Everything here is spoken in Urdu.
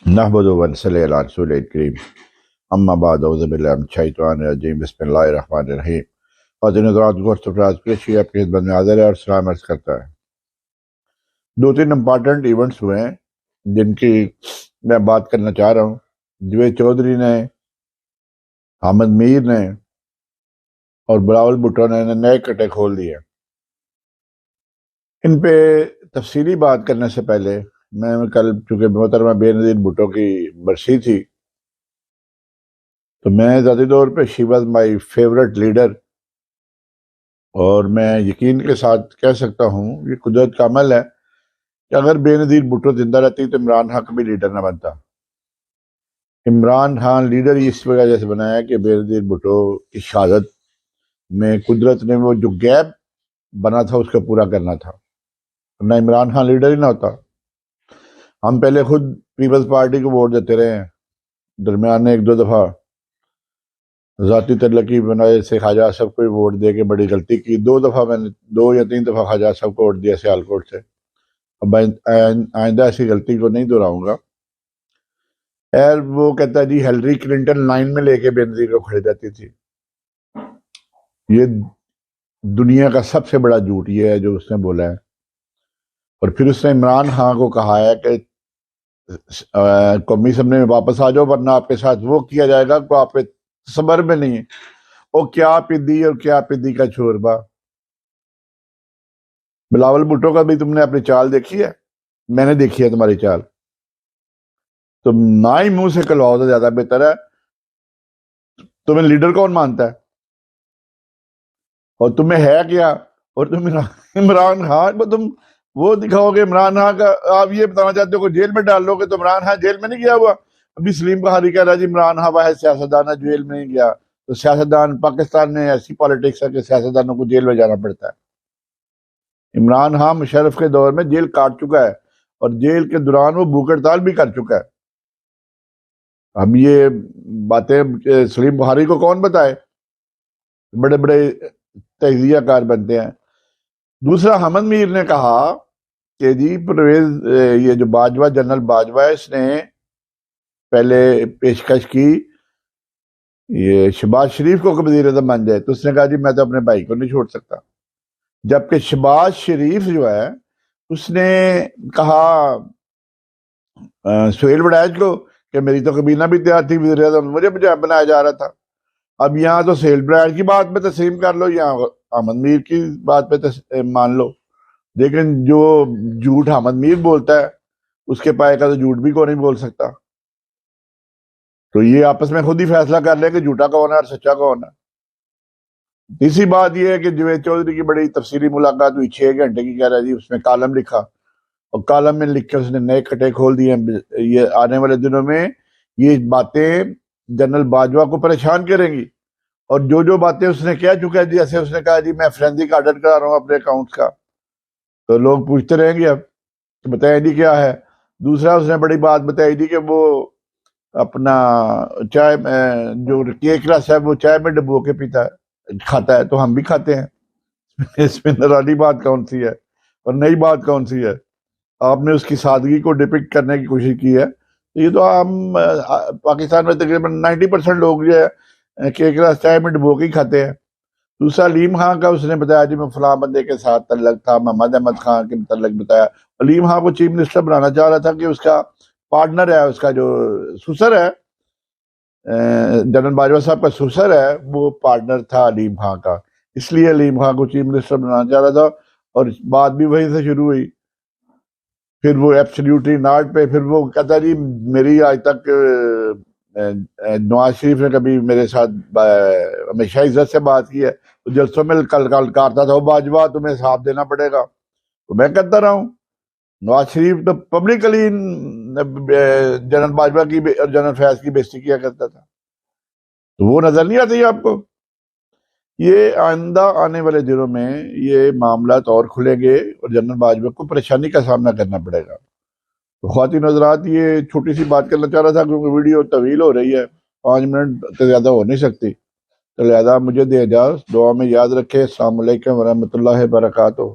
نحمد و نصلی علی رسول الکریم اما بعد اعوذ باللہ من الشیطان الرجیم بسم اللہ الرحمن الرحیم۔ خواتین حضرات گوشت فراز پیشی آپ کی خدمت میں حاضر ہے اور سلام عرض کرتا ہے۔ دو تین امپارٹنٹ ایونٹس ہوئے ہیں جن کی میں بات کرنا چاہ رہا ہوں۔ جوید چودھری نے، حامد میر نے اور بلاول بھٹو نے نئے کٹے کھول دیے۔ ان پہ تفصیلی بات کرنے سے پہلے میں کل چونکہ محترمہ بے نظیر بھٹو کی برسی تھی تو میں ذاتی طور پہ she was my favourite leader, اور میں یقین کے ساتھ کہہ سکتا ہوں یہ قدرت کا عمل ہے کہ اگر بے نظیر بھٹو زندہ رہتی تو عمران خان کبھی لیڈر نہ بنتا۔ عمران خان لیڈر ہی اس وجہ سے بنا ہے کہ بے نظیر بھٹو کی شہادت میں قدرت نے وہ جو گیپ بنا تھا اس کا پورا کرنا تھا، ورنہ عمران خان لیڈر ہی نہ ہوتا۔ ہم پہلے خود پیپلز پارٹی کو ووٹ دیتے رہے ہیں، درمیان میں ایک دو دفعہ ذاتی تعلقی بنائے سے خواجہ صاحب کو ووٹ دے کے بڑی غلطی کی۔ دو دفعہ میں نے 2 یا 3 دفعہ خواجہ صاحب کو ووٹ دیا سیالکوٹ سے۔ اب آئندہ ایسی غلطی کو نہیں دہراؤں گا۔ خیر وہ کہتا ہے جی ہیلری کلنٹن لائن میں لے کے بے نظیر کو کھڑی جاتی تھی۔ یہ دنیا کا سب سے بڑا جھوٹ یہ ہے جو اس نے بولا ہے، اور پھر اس نے عمران خان کو کہا ہے کہ قومی اسمبلی میں واپس آ جاؤ ورنہ آپ کے ساتھ وہ کیا جائے گا کو آپ پہ صبر میں نہیں ہے۔ وہ کیا پدی اور کیا پدی کا چھوربا۔ بلاول بھٹو کا بھی تم نے اپنی چال دیکھی ہے، میں نے دیکھی ہے تمہاری چال۔ تم نہ ہی منہ سے کلواؤ تو زیادہ بہتر ہے۔ تمہیں لیڈر کون مانتا ہے اور تمہیں ہے کیا؟ اور تم عمران خان کو تم وہ دکھاؤ گے، عمران خان کا آپ یہ بتانا چاہتے ہو کہ جیل میں ڈال لو گے تو عمران خان جیل میں نہیں گیا ہوا۔ ابھی سلیم بخاری کہہ رہا جی عمران خان واحد سیاستدان ہے جیل میں نہیں گیا۔ تو سیاستدان پاکستان میں ایسی پالیٹکس ہے کہ سیاستدانوں کو جیل میں جانا پڑتا ہے۔ عمران خان مشرف کے دور میں جیل کاٹ چکا ہے اور جیل کے دوران وہ بھوک ہڑتال بھی کر چکا ہے۔ اب یہ باتیں سلیم بخاری کو کون بتائے، بڑے بڑے تجزیہ کار بنتے ہیں۔ دوسرا حامد میر نے کہا کہ جی پرویز یہ جو باجوہ جنرل باجوہ ہے اس نے پہلے پیشکش کی یہ شہباز شریف کو کہ وزیر اعظم بن جائے، تو اس نے کہا جی میں تو اپنے بھائی کو نہیں چھوڑ سکتا، جبکہ شہباز شریف جو ہے اس نے کہا سہیل وڑائچ کو کہ میری تو کابینہ بھی تیار تھی، وزیر اعظم مجھے بنایا جا رہا تھا۔ اب یہاں تو سہیل وڑائچ کی بات پہ تسلیم کر لو، یہاں حامد میر کی بات پہ مان لو، لیکن جو جھوٹ حامد میر بولتا ہے اس کے پائے کا تو جھوٹ بھی کوئی نہیں بول سکتا۔ تو یہ آپس میں خود ہی فیصلہ کر لیں کہ جھوٹا کون ہے اور سچا کون ہے۔ تیسری بات یہ ہے کہ جوید چودھری کی بڑی تفصیلی ملاقات ہوئی 6 گھنٹے کی، کہہ رہا جی اس میں کالم لکھا اور کالم میں لکھ کے اس نے نئے کٹے کھول دیے۔ یہ آنے والے دنوں میں یہ باتیں جنرل باجوہ کو پریشان کریں گی، اور جو باتیں اس نے کہہ چکا ہے، جیسے اس نے کہا جی میں فرینزک آڈٹ کرا رہا ہوں اپنے اکاؤنٹس کا، تو لوگ پوچھتے رہیں گے اب کہ بتائیں جی کیا ہے۔ دوسرا اس نے بڑی بات بتائی تھی کہ وہ اپنا چائے جو کیک رس ہے وہ چائے میں ڈبو کے پیتا ہے کھاتا ہے، تو ہم بھی کھاتے ہیں۔ اس میں نرالی بات کون سی ہے اور نئی بات کون سی ہے؟ آپ نے اس کی سادگی کو ڈپکٹ کرنے کی کوشش کی ہے۔ یہ تو ہم پاکستان میں تقریباً 90% لوگ جو ہے کیک رس چائے میں ڈبو کے ہی کھاتے ہیں۔ دوسرا علیم خان کا اس نے بتایا جی میں فلاں بندے کے ساتھ تعلق تھا، محمد احمد خان کے متعلق بتایا۔ علیم خان کو چیف منسٹر بنانا چاہ رہا تھا کہ اس کا پارٹنر ہے، اس کا جو سسر ہے، جنرل باجوہ صاحب کا سسر ہے، وہ پارٹنر تھا علیم خان کا، اس لیے علیم خان کو چیف منسٹر بنانا چاہ رہا تھا، اور بات بھی وہیں سے شروع ہوئی۔ پھر وہ ایبسلیوٹلی ناٹ پہ، پھر وہ کہتا جی میری آج تک نواز شریف نے کبھی میرے ساتھ ہمیشہ عزت سے بات کی ہے، تو جلسوں میں کل کارتا تھا باجوہ تمہیں حساب دینا پڑے گا، تو میں کہتا رہا ہوں۔ نواز شریف تو پبلکلی جنرل باجوہ کی اور جنرل فیاض کی بےزتی کیا کرتا تھا، تو وہ نظر نہیں آتی آپ کو؟ یہ آئندہ آنے والے دنوں میں یہ معاملات اور کھلیں گے اور جنرل باجوہ کو پریشانی کا سامنا کرنا پڑے گا۔ تو خواتین حضرات یہ چھوٹی سی بات کرنا چاہ رہا تھا کیونکہ ویڈیو طویل ہو رہی ہے، 5 منٹ سے زیادہ ہو نہیں سکتی، تو لہٰذا مجھے دے اجازت، دعا میں یاد رکھے۔ السلام علیکم ورحمۃ اللہ وبرکاتہ۔